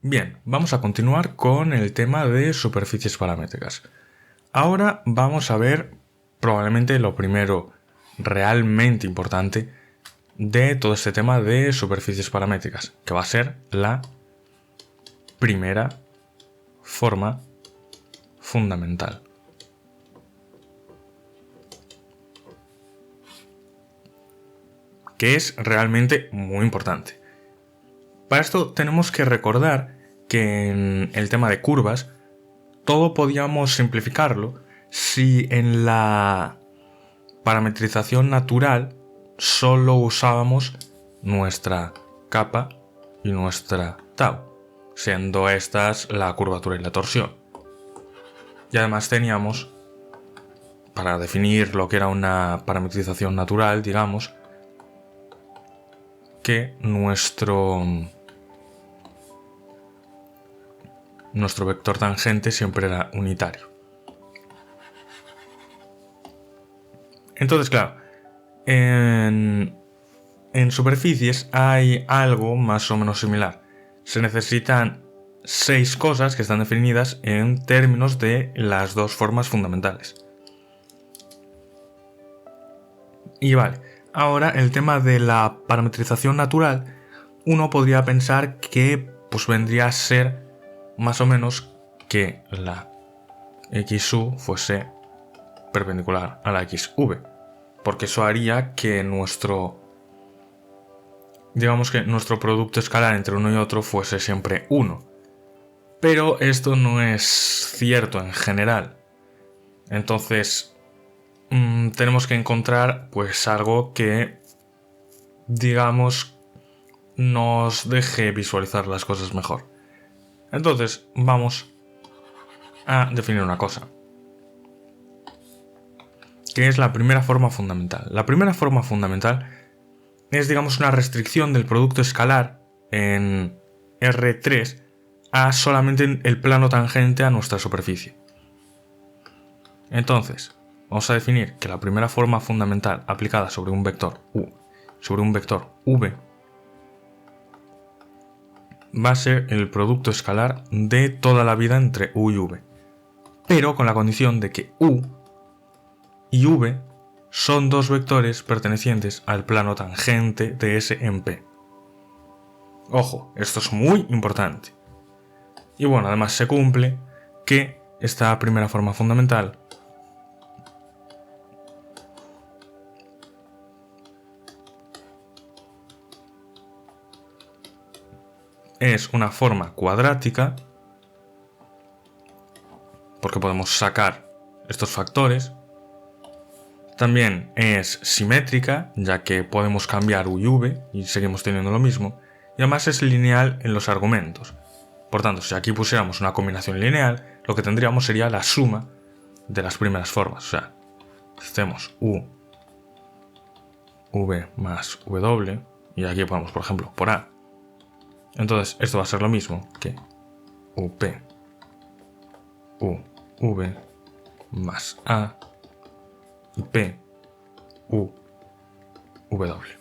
Bien, vamos a continuar con el tema de superficies paramétricas. Ahora vamos a ver probablemente lo primero realmente importante de todo este tema de superficies paramétricas, que va a ser la primera forma fundamental. Que es realmente muy importante. Para esto tenemos que recordar que en el tema de curvas todo podíamos simplificarlo si en la parametrización natural solo usábamos nuestra capa y nuestra tau, siendo estas la curvatura y la torsión. Y además teníamos, para definir lo que era una parametrización natural, digamos, que nuestro vector tangente siempre era unitario. Entonces, claro, en superficies hay algo más o menos similar. Se necesitan 6 cosas que están definidas en términos de las dos formas fundamentales. Y vale, ahora el tema de la parametrización natural, uno podría pensar que pues vendría a ser más o menos que la XU fuese perpendicular a la XV, porque eso haría que nuestro producto escalar entre uno y otro fuese siempre 1. Pero esto no es cierto en general. Entonces tenemos que encontrar pues algo que, digamos, nos deje visualizar las cosas mejor. Entonces vamos a definir una cosa, que es la primera forma fundamental. La primera forma fundamental es, digamos, una restricción del producto escalar en R3 a solamente el plano tangente a nuestra superficie. Entonces, vamos a definir que la primera forma fundamental aplicada sobre un vector U, sobre un vector V, va a ser el producto escalar de toda la vida entre U y V, pero con la condición de que U y V son dos vectores pertenecientes al plano tangente de S en P. Ojo, esto es muy importante. Y bueno, además se cumple que esta primera forma fundamental es una forma cuadrática, porque podemos sacar estos factores. También es simétrica, ya que podemos cambiar U y V y seguimos teniendo lo mismo. Y además es lineal en los argumentos. Por tanto, si aquí pusiéramos una combinación lineal, lo que tendríamos sería la suma de las primeras formas. O sea, si hacemos U, V más W, y aquí ponemos, por ejemplo, por A. Entonces, esto va a ser lo mismo que UP, UV más A y P, U, W.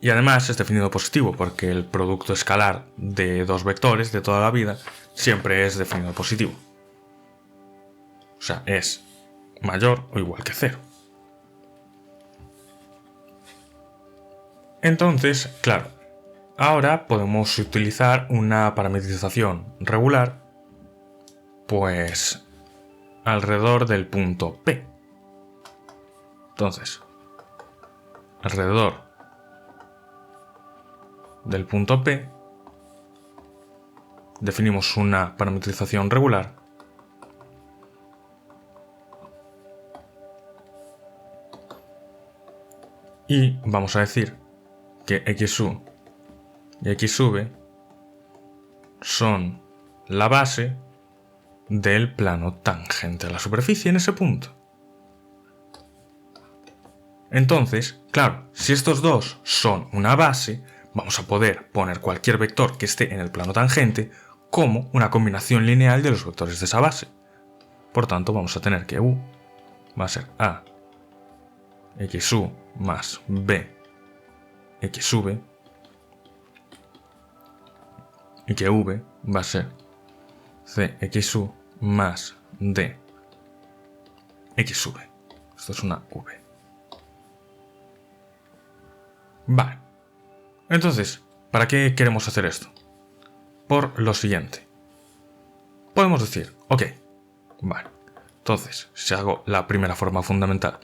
Y además es definido positivo porque el producto escalar de dos vectores de toda la vida siempre es definido positivo. O sea, es mayor o igual que 0. Entonces, claro, ahora podemos utilizar una parametrización regular, pues alrededor del punto P. Entonces, alrededor del punto P definimos una parametrización regular y vamos a decir que XU y XV son la base del plano tangente a la superficie en ese punto. Entonces, claro, si estos dos son una base, vamos a poder poner cualquier vector que esté en el plano tangente como una combinación lineal de los vectores de esa base. Por tanto, vamos a tener que U va a ser A XU más B XV y que v va a ser cxu más d xv. Esto es una v. Vale. Entonces, ¿para qué queremos hacer esto? Por lo siguiente. Podemos decir, ok, vale. Entonces, si hago la primera forma fundamental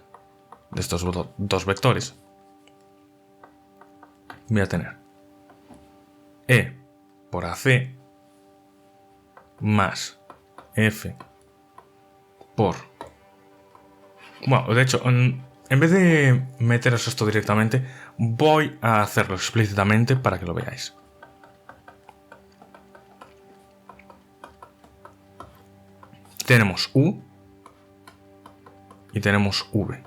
de estos dos vectores, voy a tener E por AC más F por... Bueno, de hecho, en vez de meteros esto directamente, voy a hacerlo explícitamente para que lo veáis. Tenemos U y tenemos V.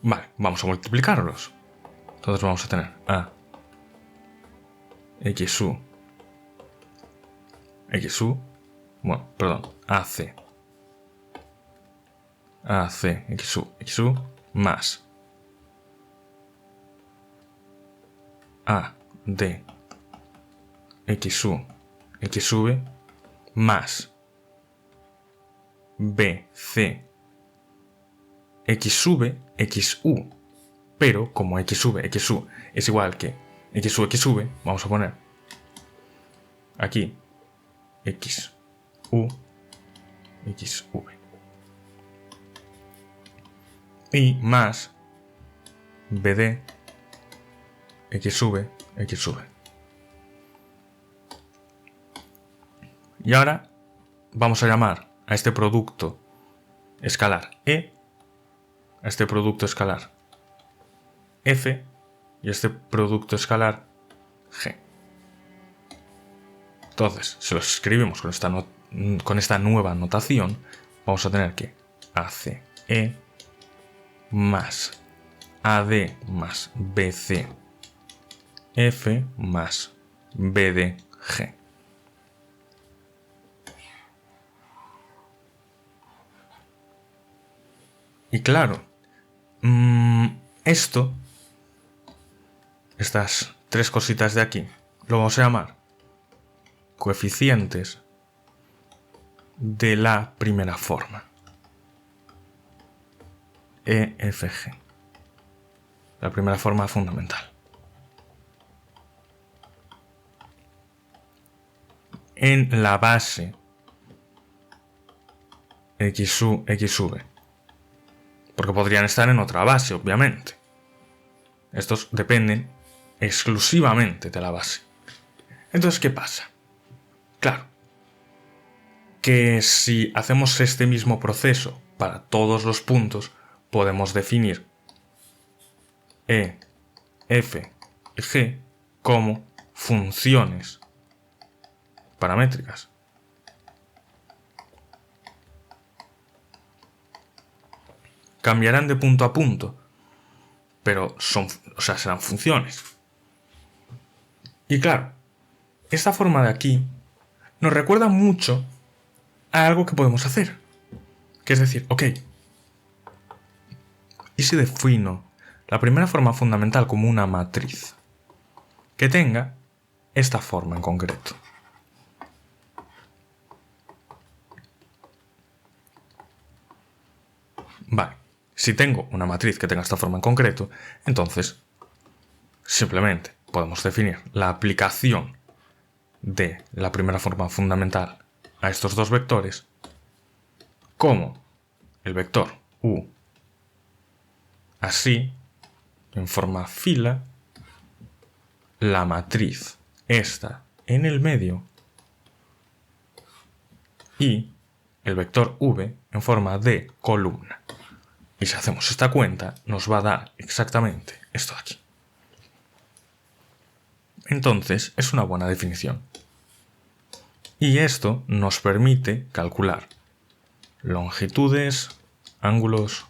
Vale, vamos a multiplicarlos. Entonces vamos a tener A xu bueno, perdón, AC xu más A D xu xv más BC xv xu, pero como xv xu es igual que xu xv, vamos a poner aquí xu xv y más bd xv xv. Y ahora vamos a llamar a este producto escalar E, a este producto escalar F y a este producto escalar G. Entonces, si los escribimos con esta nueva notación, vamos a tener que ACE más AD más BC F más BDG. Y claro, estas tres cositas de aquí, lo vamos a llamar coeficientes de la primera forma. EFG. La primera forma fundamental. En la base xu xv. Porque podrían estar en otra base, obviamente. Estos dependen exclusivamente de la base. Entonces, ¿qué pasa? Claro, que si hacemos este mismo proceso para todos los puntos, podemos definir E, F y G como funciones paramétricas. Cambiarán de punto a punto, pero serán funciones. Y claro, esta forma de aquí nos recuerda mucho a algo que podemos hacer. Que es decir, ok, ¿y si defino la primera forma fundamental como una matriz que tenga esta forma en concreto? Vale, si tengo una matriz que tenga esta forma en concreto, entonces simplemente podemos definir la aplicación de la primera forma fundamental a estos dos vectores como el vector U, así, en forma fila, la matriz esta en el medio y el vector V en forma de columna. Y si hacemos esta cuenta, nos va a dar exactamente esto de aquí. Entonces, es una buena definición. Y esto nos permite calcular longitudes, ángulos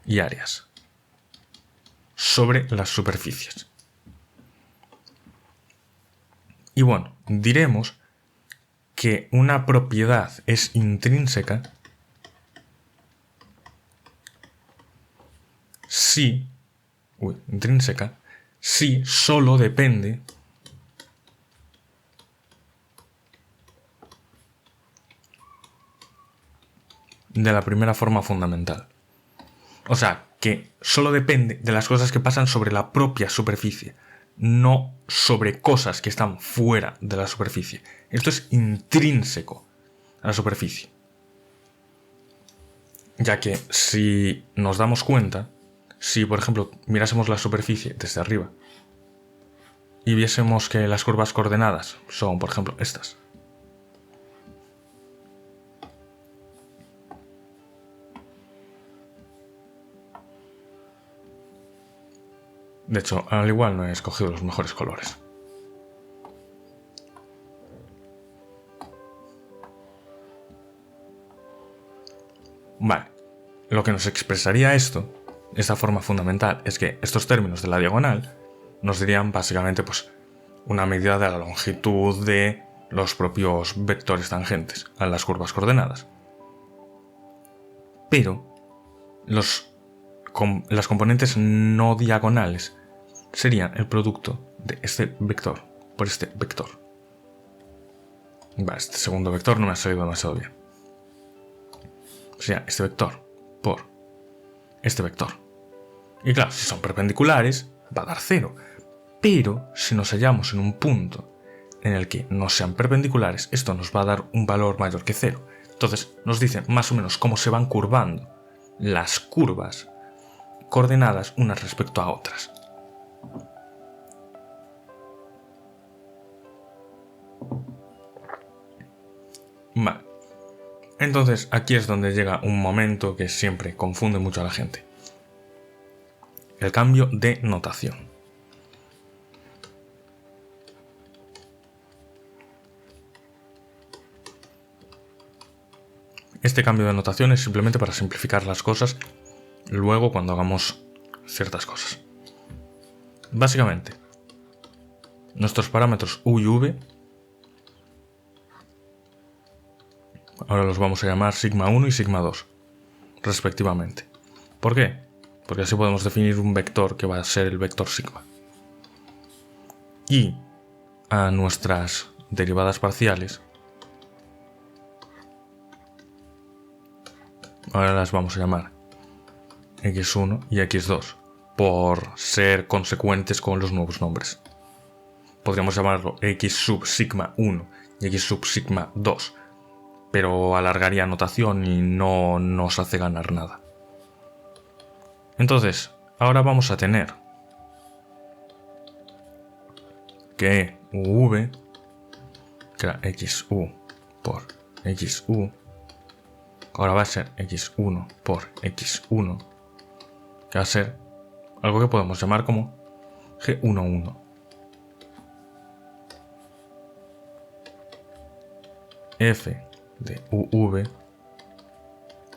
y áreas sobre las superficies. Y bueno, diremos que una propiedad es intrínseca si solo depende de la primera forma fundamental. O sea, que solo depende de las cosas que pasan sobre la propia superficie, no sobre cosas que están fuera de la superficie. Esto es intrínseco a la superficie. Ya que si nos damos cuenta, si por ejemplo mirásemos la superficie desde arriba y viésemos que las curvas coordenadas son, por ejemplo, estas. De hecho, al igual no he escogido los mejores colores. Vale, lo que nos expresaría esto, esta forma fundamental, es que estos términos de la diagonal nos dirían básicamente pues una medida de la longitud de los propios vectores tangentes a las curvas coordenadas. Pero las componentes no diagonales serían el producto de este vector por este vector. Vale, este segundo vector no me ha salido demasiado bien. O sea, este vector por este vector. Y claro, si son perpendiculares, va a dar 0. Pero si nos hallamos en un punto en el que no sean perpendiculares, esto nos va a dar un valor mayor que 0. Entonces nos dicen más o menos cómo se van curvando las curvas coordenadas unas respecto a otras. Vale. Entonces aquí es donde llega un momento que siempre confunde mucho a la gente. El cambio de notación. Este cambio de notación es simplemente para simplificar las cosas luego cuando hagamos ciertas cosas. Básicamente, nuestros parámetros u y v ahora los vamos a llamar sigma 1 y sigma 2, respectivamente. ¿Por qué? Porque así podemos definir un vector que va a ser el vector sigma. Y a nuestras derivadas parciales ahora las vamos a llamar x1 y x2, por ser consecuentes con los nuevos nombres. Podríamos llamarlo x sub sigma 1 y x sub sigma 2, pero alargaría notación y no nos hace ganar nada. Entonces, ahora vamos a tener que uv, que era xu por xu, ahora va a ser x1 por x1, que va a ser algo que podemos llamar como g11. F de uv,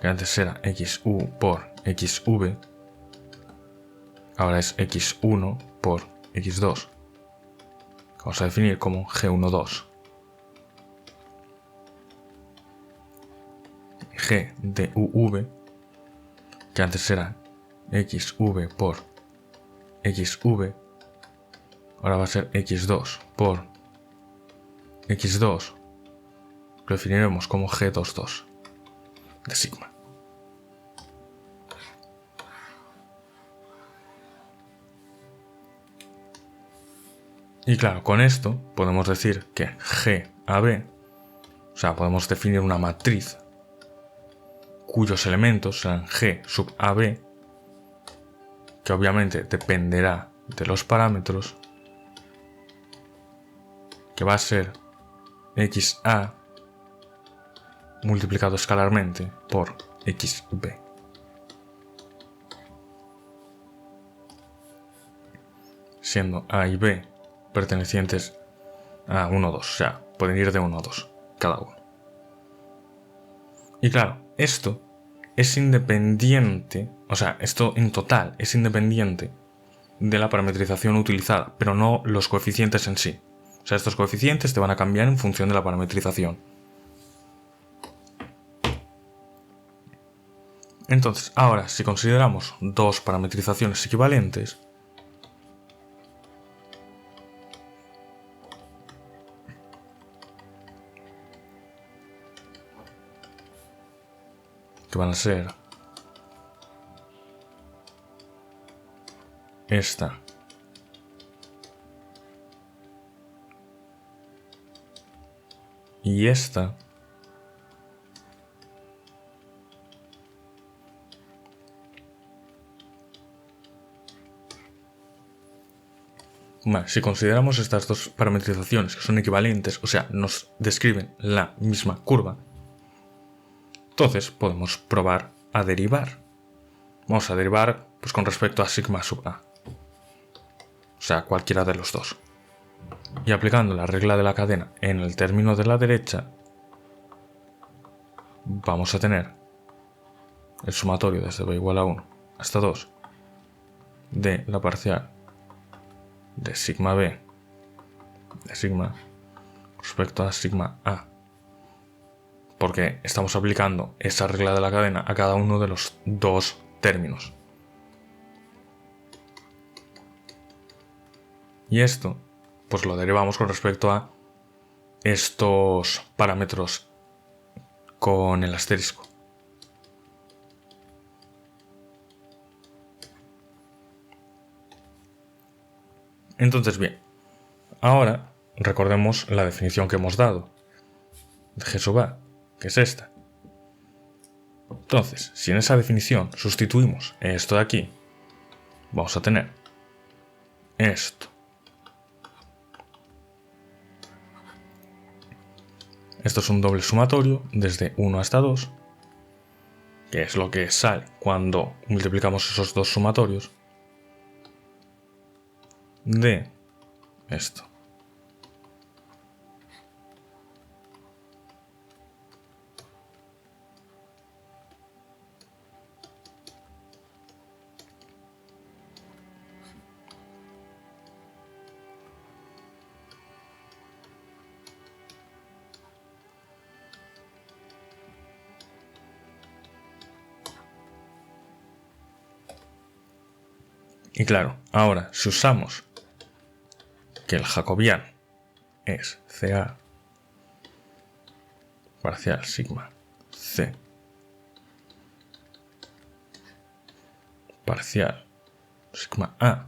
que antes era xu por xv, ahora es x1 por x2, que vamos a definir como g12. G de uv, que antes era xv por xv, ahora va a ser x2 por x2, lo definiremos como g22 de sigma. Y claro, con esto podemos decir que GAB, o sea, podemos definir una matriz cuyos elementos serán G sub AB, que obviamente dependerá de los parámetros, que va a ser XA multiplicado escalarmente por XB. Siendo A y B pertenecientes a 1, 2, o sea, pueden ir de 1 a 2 cada uno. Y claro, esto es independiente, o sea, esto en total es independiente de la parametrización utilizada, pero no los coeficientes en sí. O sea, estos coeficientes te van a cambiar en función de la parametrización. Entonces, ahora, si consideramos dos parametrizaciones equivalentes, que van a ser esta y esta, vale, si consideramos estas dos parametrizaciones que son equivalentes, o sea, nos describen la misma curva, entonces podemos probar a derivar. Vamos a derivar pues, con respecto a sigma sub a, o sea, cualquiera de los dos. Y aplicando la regla de la cadena en el término de la derecha, vamos a tener el sumatorio desde b igual a 1 hasta 2 de la parcial de sigma b de sigma respecto a sigma a, porque estamos aplicando esa regla de la cadena a cada uno de los dos términos. Y esto pues lo derivamos con respecto a estos parámetros con el asterisco. Entonces, bien, ahora recordemos la definición que hemos dado de G sub A, que es esta. Entonces, si en esa definición sustituimos esto de aquí, vamos a tener esto. Esto es un doble sumatorio desde 1 hasta 2, que es lo que sale cuando multiplicamos esos dos sumatorios de esto. Y claro, ahora si usamos que el jacobiano es CA parcial sigma C parcial sigma A,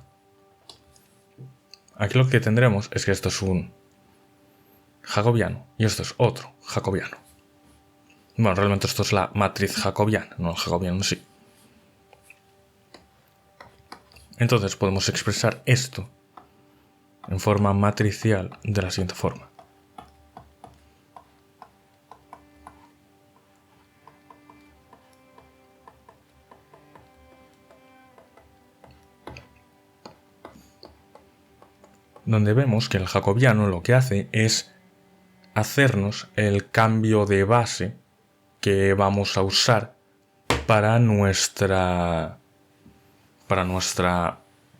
aquí lo que tendremos es que esto es un jacobiano y esto es otro jacobiano. Bueno, realmente esto es la matriz jacobiana, no el jacobiano en sí. Entonces podemos expresar esto en forma matricial de la siguiente forma. Donde vemos que el jacobiano lo que hace es hacernos el cambio de base que vamos a usar para nuestra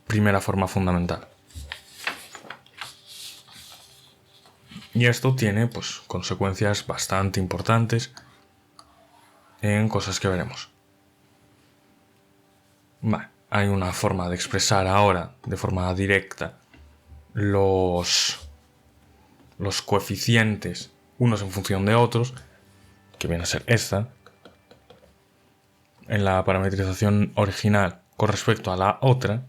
primera forma fundamental. Y esto tiene pues consecuencias bastante importantes en cosas que veremos. Vale, hay una forma de expresar ahora de forma directa los coeficientes unos en función de otros, que viene a ser esta. En la parametrización original con respecto a la otra,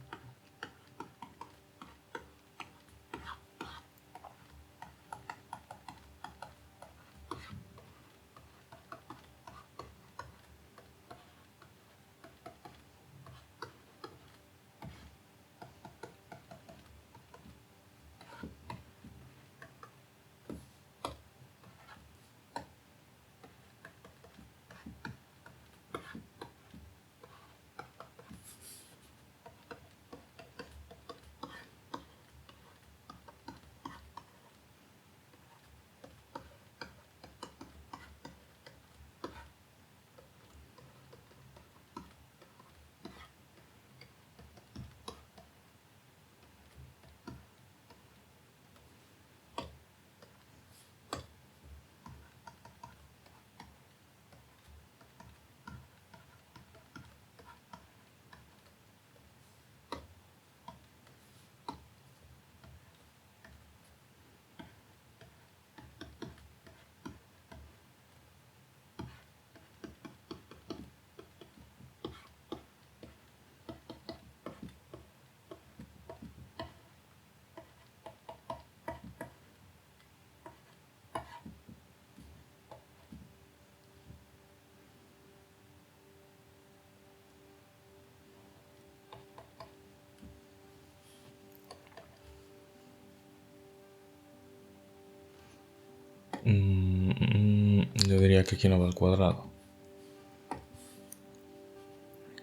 Yo diría que aquí no va al cuadrado.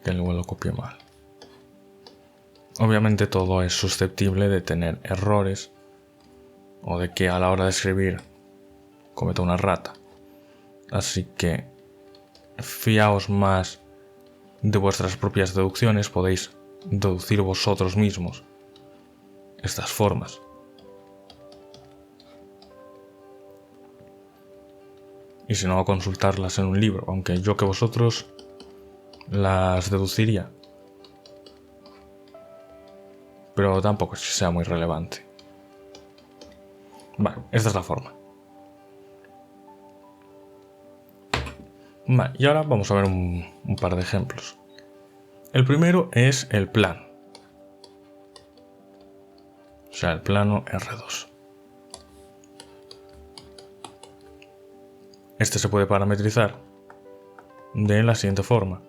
Que luego lo copié mal. Obviamente todo es susceptible de tener errores o de que a la hora de escribir cometa una rata. Así que fiaos más de vuestras propias deducciones, podéis deducir vosotros mismos estas formas. Y si no, consultarlas en un libro, aunque yo que vosotros las deduciría. Pero tampoco es que sea muy relevante. Vale, esta es la forma. Vale, y ahora vamos a ver un par de ejemplos. El primero es el plano. O sea, el plano R2. Este se puede parametrizar de la siguiente forma.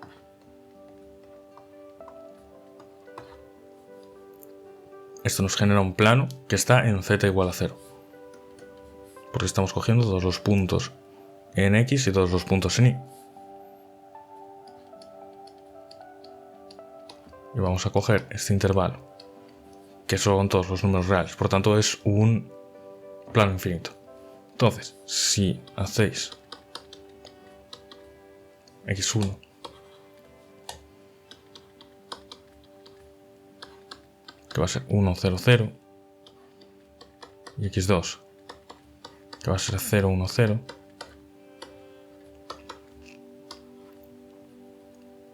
Esto nos genera un plano que está en z igual a 0. Porque estamos cogiendo todos los puntos en X y todos los puntos en Y. Y vamos a coger este intervalo, que son todos los números reales. Por tanto, es un plano infinito. Entonces, si hacéis x1 que va a ser 1, 0, 0, y x2 que va a ser 0, 1, 0,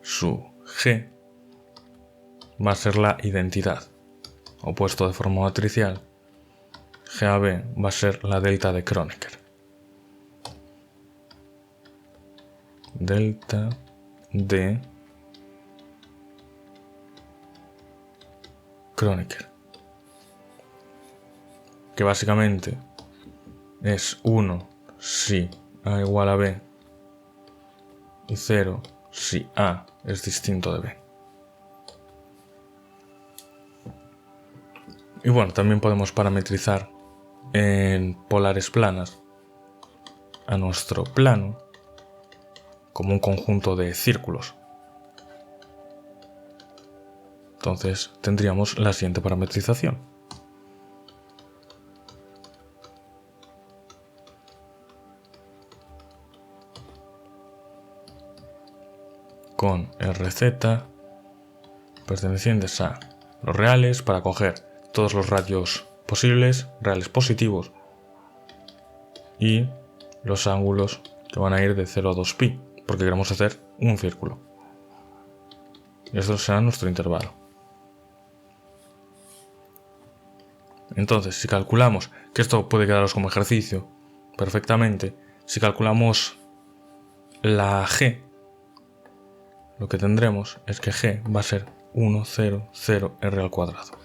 su g va a ser la identidad, o puesto de forma matricial, GAB va a ser la delta de Kronecker. Delta de Kronecker, que básicamente es 1 si A igual a B y 0 si A es distinto de B. Y bueno, también podemos parametrizar en polares planas a nuestro plano como un conjunto de círculos. Entonces tendríamos la siguiente parametrización. Con RZ pertenecientes a los reales para coger todos los radios posibles, reales positivos, y los ángulos que van a ir de 0 a 2π, porque queremos hacer un círculo. Y esto será nuestro intervalo. Entonces, si calculamos, que esto puede quedaros como ejercicio perfectamente, si calculamos la g, lo que tendremos es que g va a ser 1, 0, 0 r al cuadrado.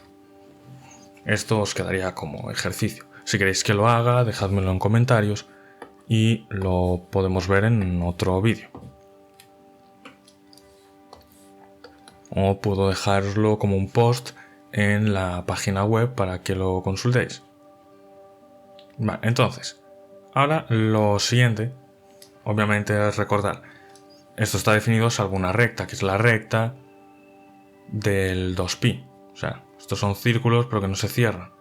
Esto os quedaría como ejercicio. Si queréis que lo haga, dejádmelo en comentarios y lo podemos ver en otro vídeo. O puedo dejarlo como un post en la página web para que lo consultéis. Vale, entonces, ahora lo siguiente, obviamente, es recordar. Esto está definido salvo una recta, que es la recta del 2π. O sea, estos son círculos pero que no se cierran.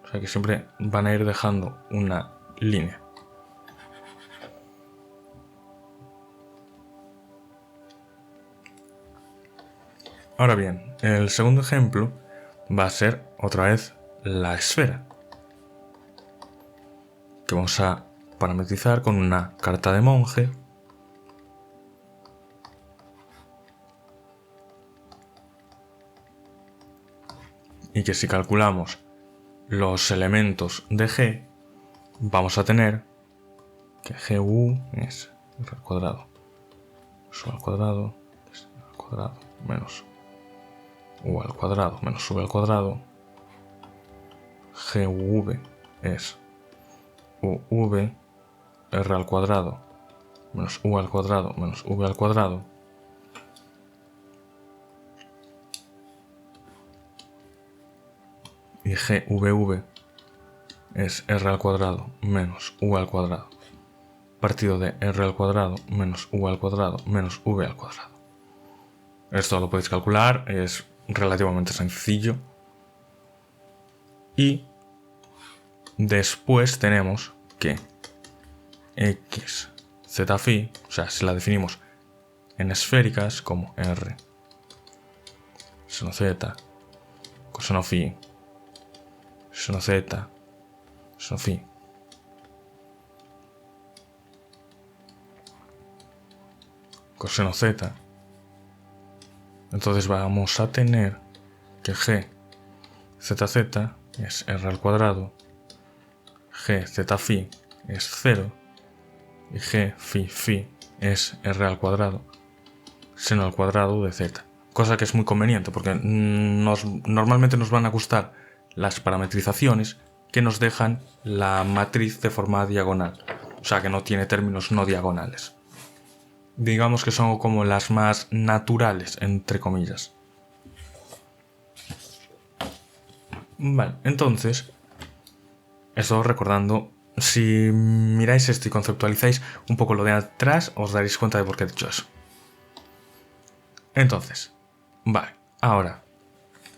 O sea que siempre van a ir dejando una línea. Ahora bien, el segundo ejemplo va a ser otra vez la esfera, que vamos a parametrizar con una carta de monje y que si calculamos los elementos de G vamos a tener que GU es R al cuadrado más U al cuadrado es R al cuadrado menos U al cuadrado menos V al cuadrado. GUV es UV R al cuadrado menos U al cuadrado menos V al cuadrado. Y GVV es r al cuadrado menos u al cuadrado partido de r al cuadrado menos u al cuadrado menos v al cuadrado. Esto lo podéis calcular, es relativamente sencillo. Y después tenemos que x, z phi, o sea, si la definimos en esféricas como r seno z, coseno phi, seno z, seno phi, coseno z, entonces vamos a tener que g zz es r al cuadrado, g z phi es 0 y g phi phi es r al cuadrado seno al cuadrado de z. Cosa que es muy conveniente porque normalmente nos van a gustar las parametrizaciones que nos dejan la matriz de forma diagonal, o sea que no tiene términos no diagonales. Digamos que son como las más naturales, entre comillas. Vale, entonces, esto recordando, si miráis esto y conceptualizáis un poco lo de atrás, os daréis cuenta de por qué he dicho eso. Entonces, vale, ahora,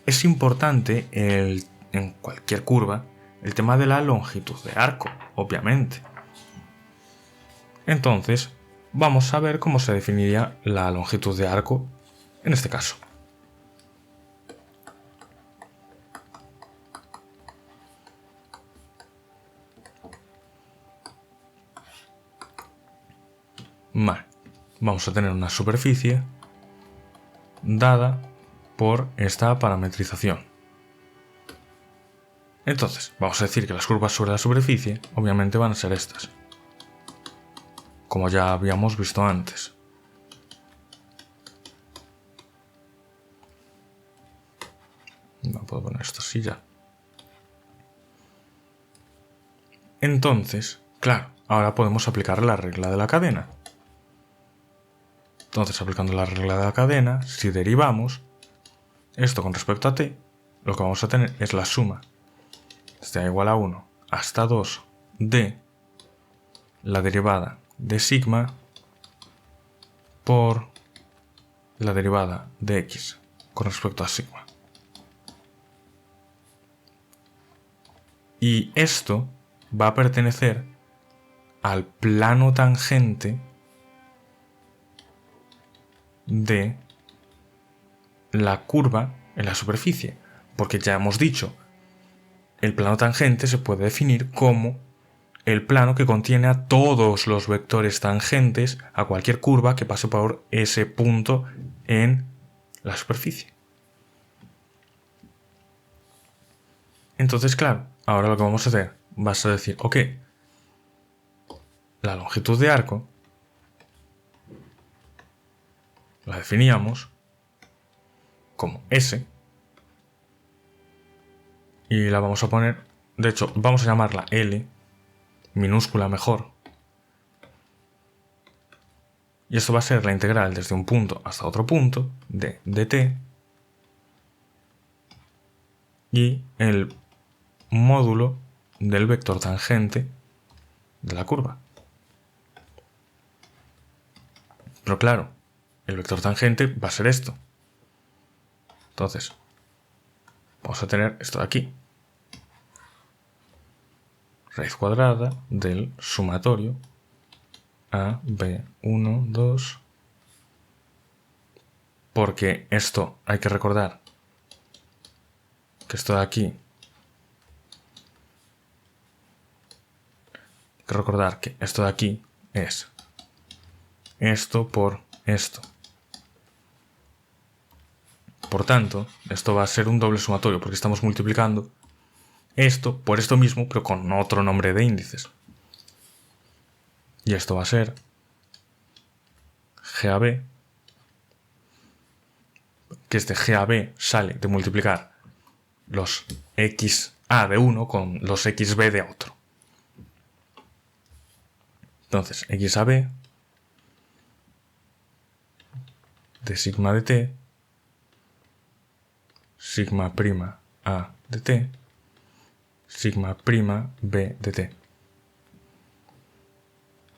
es importante en cualquier curva el tema de la longitud de arco, obviamente. Entonces, vamos a ver cómo se definiría la longitud de arco en este caso. Vale, vamos a tener una superficie dada por esta parametrización. Entonces, vamos a decir que las curvas sobre la superficie obviamente van a ser estas, como ya habíamos visto antes. No puedo poner esto así ya. Entonces, claro, ahora podemos aplicar la regla de la cadena. Entonces, aplicando la regla de la cadena, si derivamos esto con respecto a t, lo que vamos a tener es la suma desde a igual a 1 hasta 2 de la derivada de sigma por la derivada de x con respecto a sigma. Y esto va a pertenecer al plano tangente de la curva en la superficie, porque ya hemos dicho, el plano tangente se puede definir como el plano que contiene a todos los vectores tangentes a cualquier curva que pase por ese punto en la superficie. Entonces, claro, ahora lo que vamos a hacer, vas a decir, ok, la longitud de arco la definíamos como S y la vamos a poner, de hecho, vamos a llamarla L, minúscula mejor. Y esto va a ser la integral desde un punto hasta otro punto de dt y el módulo del vector tangente de la curva. Pero claro, el vector tangente va a ser esto. Entonces, vamos a tener esto de aquí. Raíz cuadrada del sumatorio a b1, 2. Porque esto hay que recordar que esto de aquí. Hay que recordar que esto de aquí es esto por esto. Por tanto, esto va a ser un doble sumatorio porque estamos multiplicando esto por esto mismo, pero con otro nombre de índices. Y esto va a ser GAB, que este GAB sale de multiplicar los XA de uno con los XB de otro. Entonces, XAB de sigma de t, sigma prima A de t, sigma prima b de t.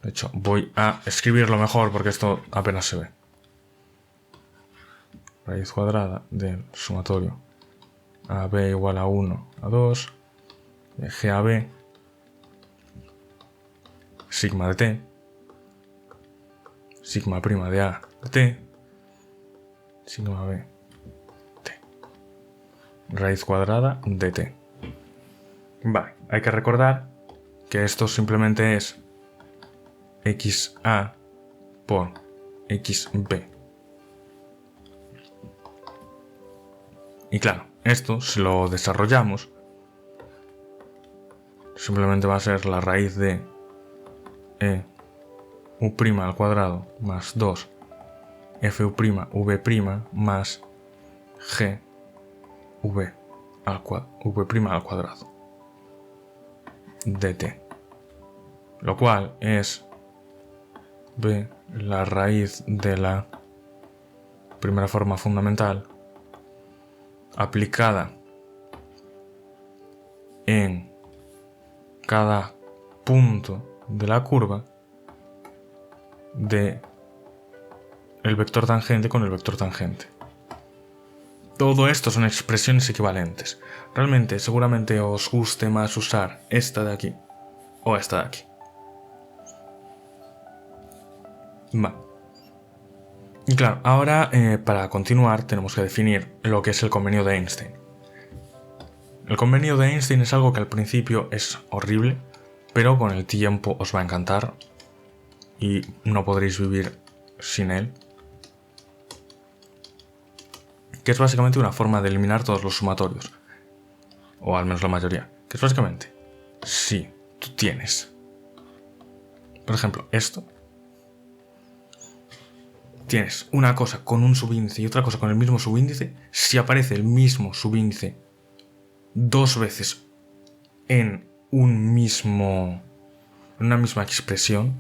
De hecho, voy a escribirlo mejor porque esto apenas se ve. Raíz cuadrada del sumatorio AB igual a 1 a 2 de GAB sigma de t, sigma prima de A de t, sigma B t, raíz cuadrada de t. Vale, hay que recordar que esto simplemente es xa por xb. Y claro, esto si lo desarrollamos, simplemente va a ser la raíz de u' al cuadrado más 2 fu' v' más g v al cuadrado dt, lo cual es b la raíz de la primera forma fundamental aplicada en cada punto de la curva de el vector tangente con el vector tangente. Todo esto son expresiones equivalentes. Realmente, seguramente os guste más usar esta de aquí o esta de aquí. Va. Y claro, ahora para continuar tenemos que definir lo que es el convenio de Einstein. El convenio de Einstein es algo que al principio es horrible, pero con el tiempo os va a encantar y no podréis vivir sin él. Que es básicamente una forma de eliminar todos los sumatorios, o al menos la mayoría. Que es básicamente, si tú tienes, por ejemplo, esto, tienes una cosa con un subíndice y otra cosa con el mismo subíndice, si aparece el mismo subíndice dos veces en una misma expresión,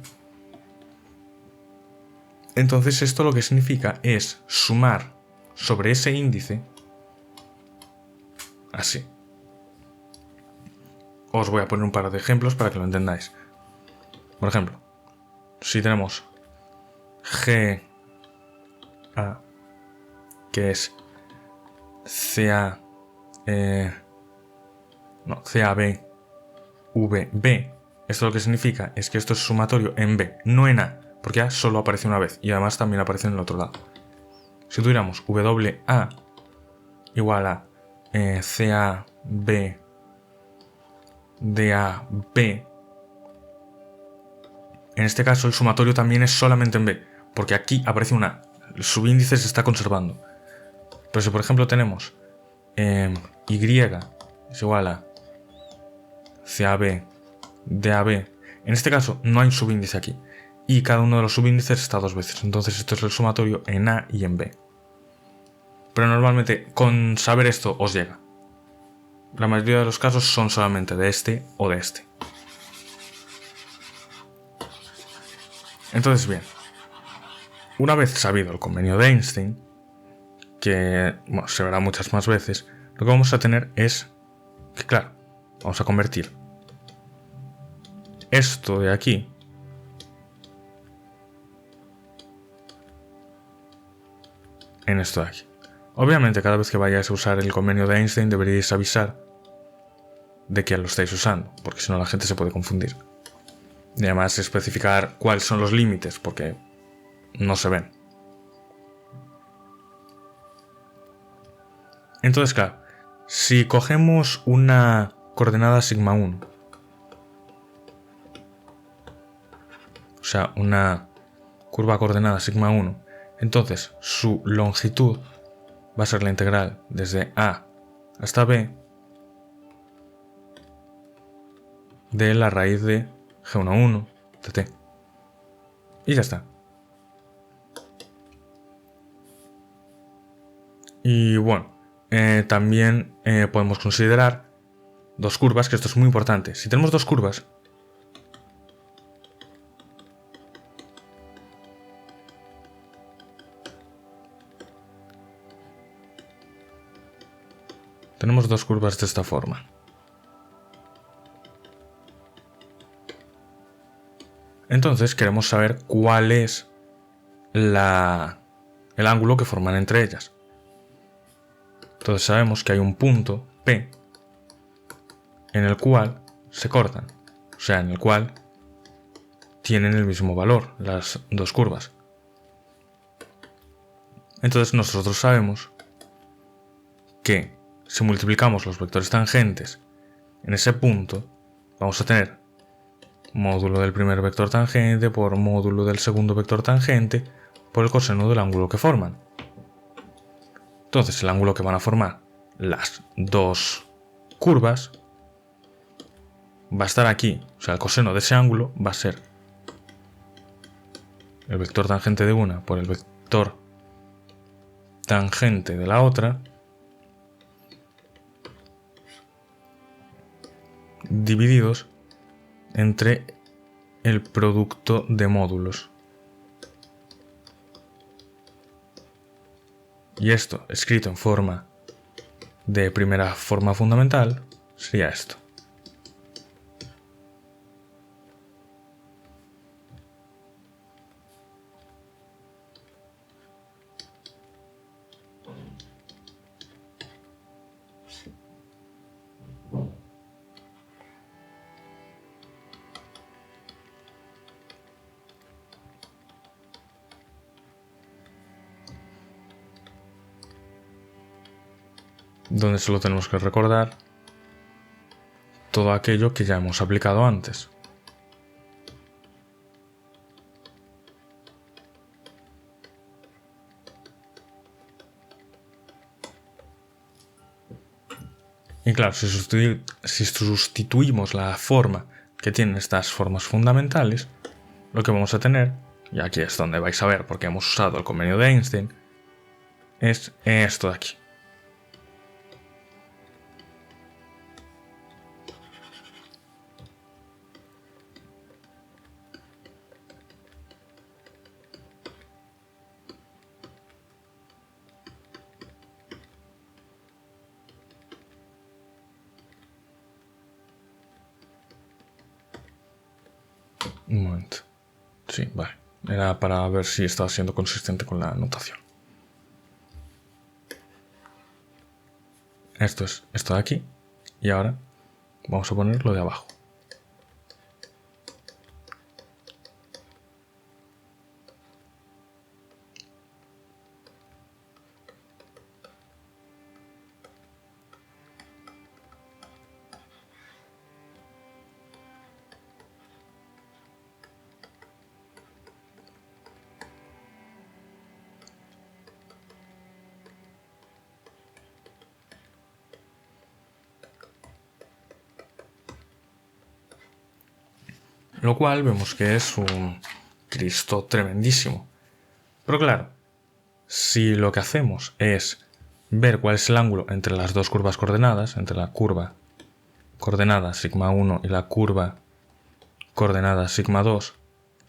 entonces esto lo que significa es sumar sobre ese índice así. Os voy a poner un par de ejemplos para que lo entendáis. Por ejemplo, si tenemos GA, que es CAB, VB, esto lo que significa es que esto es sumatorio en B, no en A, porque A solo aparece una vez y además también aparece en el otro lado. Si tuviéramos WA igual a CAB DAB, en este caso el sumatorio también es solamente en B, porque aquí aparece una A, el subíndice se está conservando. Pero si por ejemplo tenemos Y es igual a CAB DAB, en este caso no hay subíndice aquí, y cada uno de los subíndices está dos veces, entonces esto es el sumatorio en A y en B. Pero normalmente con saber esto os llega. La mayoría de los casos son solamente de este o de este. Entonces, bien, una vez sabido el convenio de Einstein, que bueno, se verá muchas más veces, lo que vamos a tener es que, claro, vamos a convertir esto de aquí en esto de aquí. Obviamente, cada vez que vayáis a usar el convenio de Einstein deberíais avisar de que lo estáis usando, porque si no la gente se puede confundir. Y además especificar cuáles son los límites, porque no se ven. Entonces, claro, si cogemos una coordenada sigma 1, o sea, una curva coordenada sigma 1, entonces su longitud va a ser la integral desde A hasta B de la raíz de G11 de t. Y ya está. Y bueno, también podemos considerar dos curvas, que esto es muy importante. Si tenemos dos curvas, tenemos dos curvas de esta forma. Entonces queremos saber cuál es el ángulo que forman entre ellas. Entonces sabemos que hay un punto P en el cual se cortan, o sea, en el cual tienen el mismo valor las dos curvas. Entonces nosotros sabemos que si multiplicamos los vectores tangentes en ese punto, vamos a tener módulo del primer vector tangente por módulo del segundo vector tangente por el coseno del ángulo que forman. Entonces el ángulo que van a formar las dos curvas va a estar aquí, o sea, el coseno de ese ángulo va a ser el vector tangente de una por el vector tangente de la otra divididos entre el producto de módulos. Y esto, escrito en forma de primera forma fundamental, sería esto. Donde solo tenemos que recordar todo aquello que ya hemos aplicado antes. Y claro, si sustituimos la forma que tienen estas formas fundamentales, lo que vamos a tener, y aquí es donde vais a ver porque hemos usado el convenio de Einstein, es esto de aquí. Un momento. Sí, vale. Era para ver si estaba siendo consistente con la notación. Esto es esto de aquí. Y ahora vamos a poner lo de abajo. Lo cual vemos que es un Cristo tremendísimo. Pero claro, si lo que hacemos es ver cuál es el ángulo entre las dos curvas coordenadas, entre la curva coordenada sigma 1 y la curva coordenada sigma 2,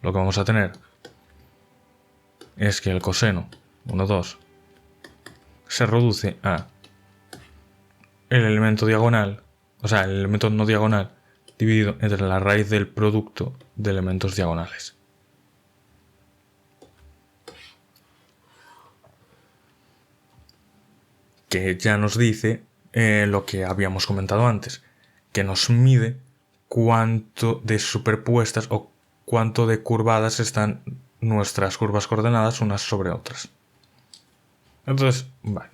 lo que vamos a tener es que el coseno 1, 2 se reduce a el elemento diagonal, o sea, el elemento no diagonal dividido entre la raíz del producto de elementos diagonales. Que ya nos dice lo que habíamos comentado antes, que nos mide cuánto de superpuestas o cuánto de curvadas están nuestras curvas coordenadas unas sobre otras. Entonces, vale.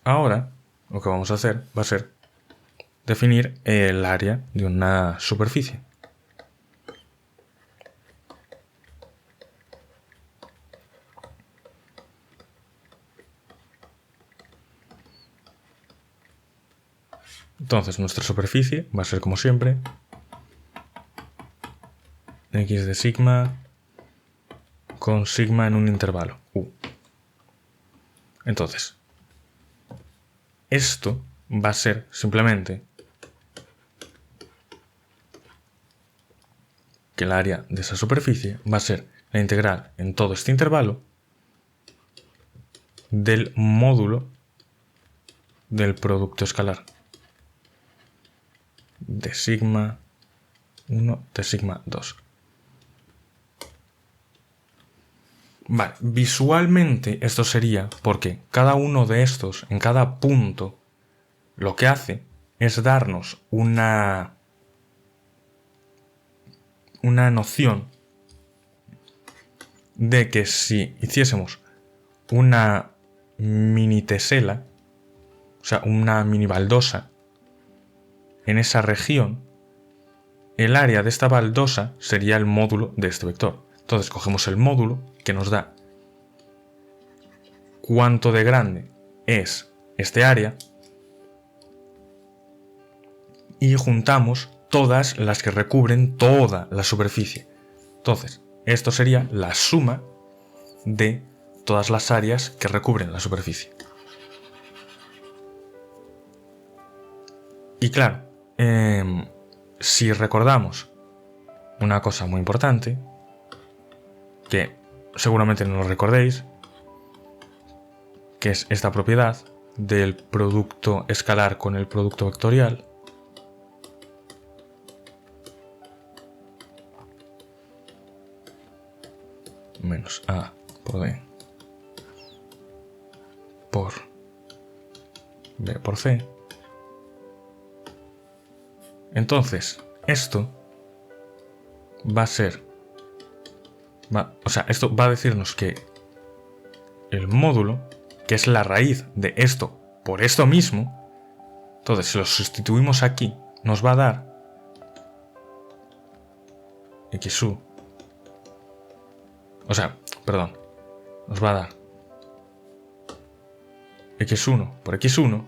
Ahora lo que vamos a hacer va a ser definir el área de una superficie. Entonces nuestra superficie va a ser como siempre x de sigma con sigma en un intervalo u. Entonces, esto va a ser simplemente que el área de esa superficie va a ser la integral en todo este intervalo del módulo del producto escalar de sigma 1 de sigma 2. Vale, visualmente esto sería porque cada uno de estos, en cada punto, lo que hace es darnos una noción de que si hiciésemos una mini tesela, o sea, una mini baldosa, en esa región, el área de esta baldosa sería el módulo de este vector. Entonces cogemos el módulo que nos da cuánto de grande es este área y juntamos todas las que recubren toda la superficie. Entonces, esto sería la suma de todas las áreas que recubren la superficie. Y claro, si recordamos una cosa muy importante, que seguramente no lo recordéis, que es esta propiedad del producto escalar con el producto vectorial, menos A por B por B por C. Entonces, esto va a ser... esto va a decirnos que el módulo, que es la raíz de esto por esto mismo, entonces si lo sustituimos aquí, nos va a dar XU. Nos va a dar X1 por X1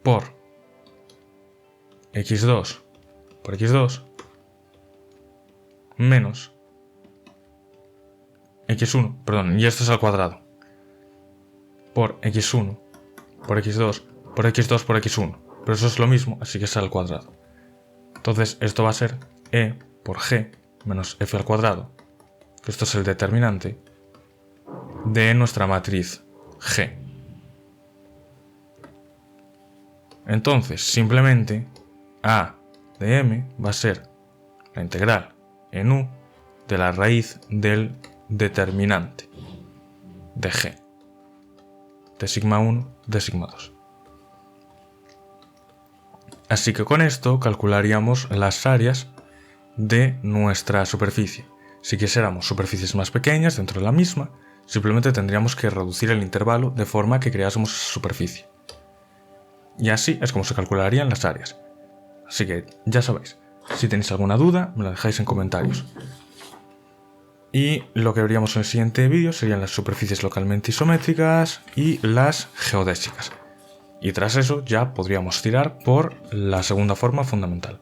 por X2 por X2 menos X1, y esto es al cuadrado, por X1 por X2 por X2 por X1, pero eso es lo mismo, así que es al cuadrado. Entonces esto va a ser E por G menos F al cuadrado, que esto es el determinante de nuestra matriz G. Entonces, simplemente A de M va a ser la integral en U de la raíz del determinante de G, de sigma 1 de sigma 2. Así que con esto calcularíamos las áreas de nuestra superficie. Si quisiéramos superficies más pequeñas dentro de la misma, simplemente tendríamos que reducir el intervalo de forma que creásemos superficie. Y así es como se calcularían las áreas. Así que ya sabéis, si tenéis alguna duda me la dejáis en comentarios. Y lo que veríamos en el siguiente vídeo serían las superficies localmente isométricas y las geodésicas. Y tras eso ya podríamos tirar por la segunda forma fundamental.